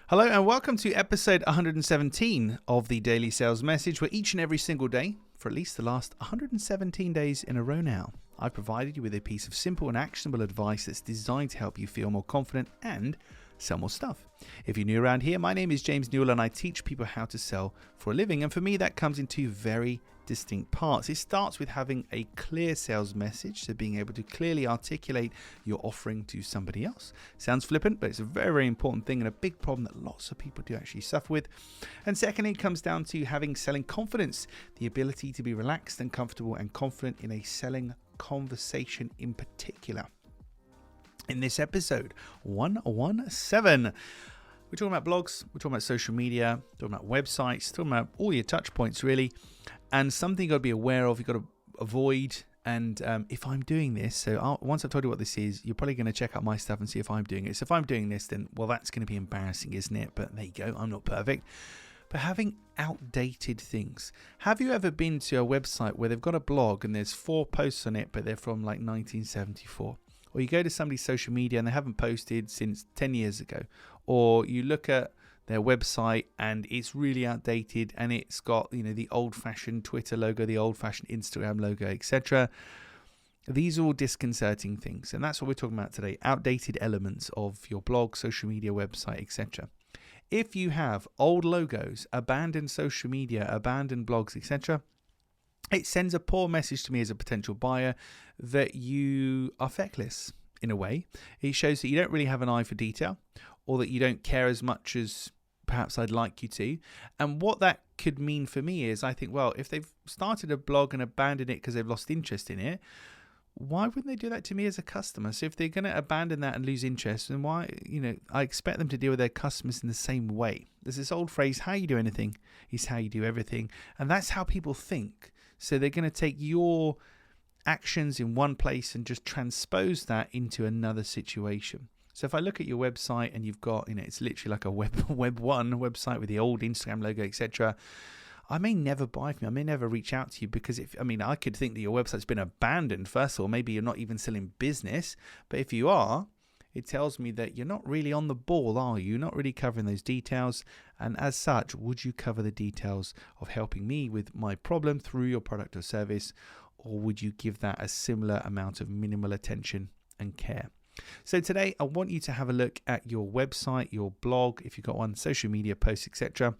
Hello and welcome to episode 117 of the Daily Sales Message, where each and every single day, for at least the last 117 days in a row now, I've provided you with a piece of simple and actionable advice that's designed to help you feel more confident and sell more stuff. If you're new around here, my name is James Newell and I teach people how to sell for a living. And for me, that comes in two very distinct parts. It starts with having a clear sales message, so being able to clearly articulate your offering to somebody else. Sounds flippant, but it's a very, very important thing and a big problem that lots of people do actually suffer with. And secondly, it comes down to having selling confidence, the ability to be relaxed and comfortable and confident in a selling conversation in particular. In this episode 117, we're talking about blogs, we're talking about social media, talking about websites, talking about all your touch points really, and something you've got to be aware of, you've got to avoid. And if I'm doing this, so once I've told you what this is, you're probably going to check out my stuff and see if I'm doing it. So if I'm doing this, then, well, that's going to be embarrassing, isn't it? But there you go, I'm not perfect. But having outdated things. Have you ever been to a website where they've got a blog and there's 4 posts on it, but they're from like 1974? Or you go to somebody's social media and they haven't posted since 10 years ago. Or you look at their website and it's really outdated and it's got, the old-fashioned Twitter logo, the old-fashioned Instagram logo, etc. These are all disconcerting things. And that's what we're talking about today. Outdated elements of your blog, social media, website, etc. If you have old logos, abandoned social media, abandoned blogs, etc., it sends a poor message to me as a potential buyer that you are feckless in a way. It shows that you don't really have an eye for detail, or that you don't care as much as perhaps I'd like you to. And what that could mean for me is, I think, well, if they've started a blog and abandoned it because they've lost interest in it, why wouldn't they do that to me as a customer? So if they're going to abandon that and lose interest, then why, I expect them to deal with their customers in the same way. There's this old phrase, how you do anything is how you do everything. And that's how people think. So they're going to take your actions in one place and just transpose that into another situation. So if I look at your website and you've got, it's literally like a web one website with the old Instagram logo, etc., I may never buy from you. I may never reach out to you because I could think that your website's been abandoned first of all. Maybe you're not even selling business. But if you are, it tells me that you're not really on the ball, are you? You're not really covering those details. And as such, would you cover the details of helping me with my problem through your product or service? Or would you give that a similar amount of minimal attention and care? So today, I want you to have a look at your website, your blog, if you've got one, social media posts, etc.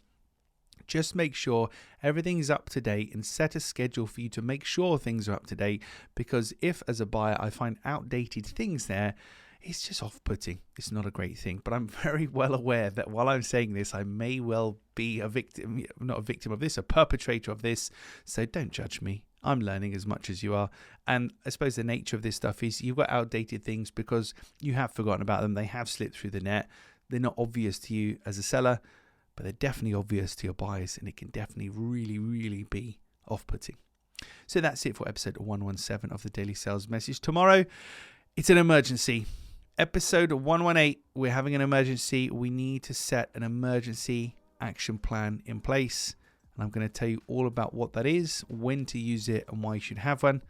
Just make sure everything's up to date and set a schedule for you to make sure things are up to date. Because if, as a buyer, I find outdated things there, it's just off-putting. It's not a great thing. But I'm very well aware that while I'm saying this, I may well be a victim, not a victim of this, a perpetrator of this. So don't judge me. I'm learning as much as you are. And I suppose the nature of this stuff is you've got outdated things because you have forgotten about them. They have slipped through the net. They're not obvious to you as a seller, but they're definitely obvious to your buyers, and it can definitely really, really be off-putting. So that's it for episode 117 of the Daily Sales Message. Tomorrow, it's an emergency. Episode 118, we're having an emergency. We need to set an emergency action plan in place. And I'm going to tell you all about what that is, when to use it, and why you should have one.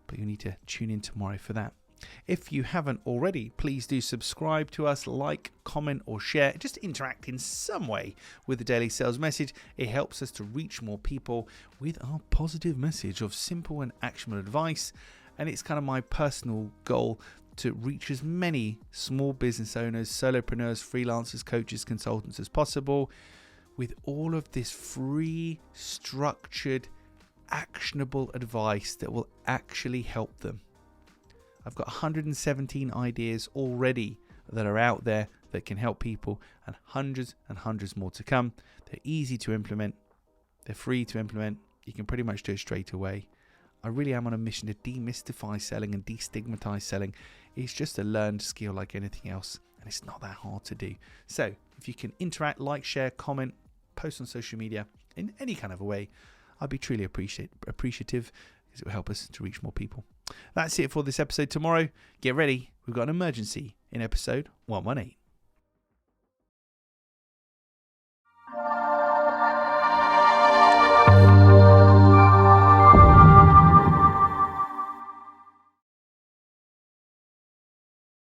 But you need to tune in tomorrow for that. If you haven't already, please do subscribe to us, like, comment, or share. Just interact in some way with the Daily Sales Message. It helps us to reach more people with our positive message of simple and actionable advice. And it's kind of my personal goal to reach as many small business owners, solopreneurs, freelancers, coaches, consultants as possible with all of this free, structured, actionable advice that will actually help them. I've got 117 ideas already that are out there that can help people, and hundreds more to come. They're easy to implement. They're free to implement. You can pretty much do it straight away. I really am on a mission to demystify selling and destigmatize selling. It's just a learned skill like anything else, and it's not that hard to do. So if you can interact, like, share, comment, post on social media in any kind of a way, I'd be truly appreciative because it will help us to reach more people. That's it for this episode. Tomorrow, get ready. We've got an emergency in episode 118.